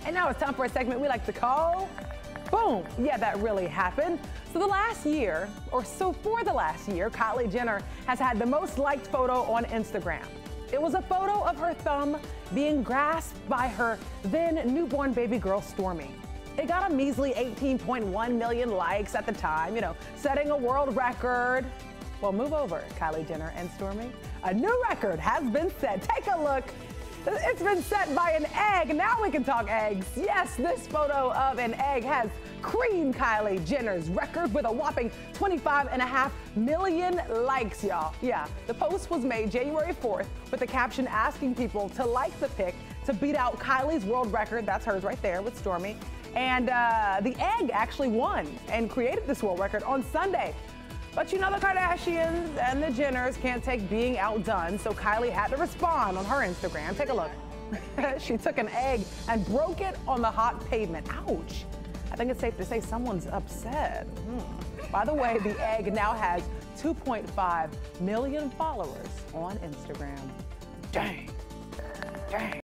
And now it's time for a segment we like to call Boom. Yeah, that really happened. So for the last year, Kylie Jenner has had the most liked photo on Instagram. It was a photo of her thumb being grasped by her then newborn baby girl, Stormi. It got a measly 18.1 million likes at the time, setting a world record. Well, move over, Kylie Jenner and Stormi. A new record has been set. Take a look. It's been set by an egg. Now we can talk eggs. Yes, this photo of an egg has creamed Kylie Jenner's record with a whopping 25.5 million likes, y'all. Yeah, the post was made January 4th with the caption asking people to like the pic to beat out Kylie's world record. That's hers right there with Stormi. And the egg actually won and created this world record on Sunday. But the Kardashians and the Jenners can't take being outdone, so Kylie had to respond on her Instagram. Take a look. She took an egg and broke it on the hot pavement. Ouch. I think it's safe to say someone's upset. By the way, the egg now has 2.5 million followers on Instagram. Dang. Dang.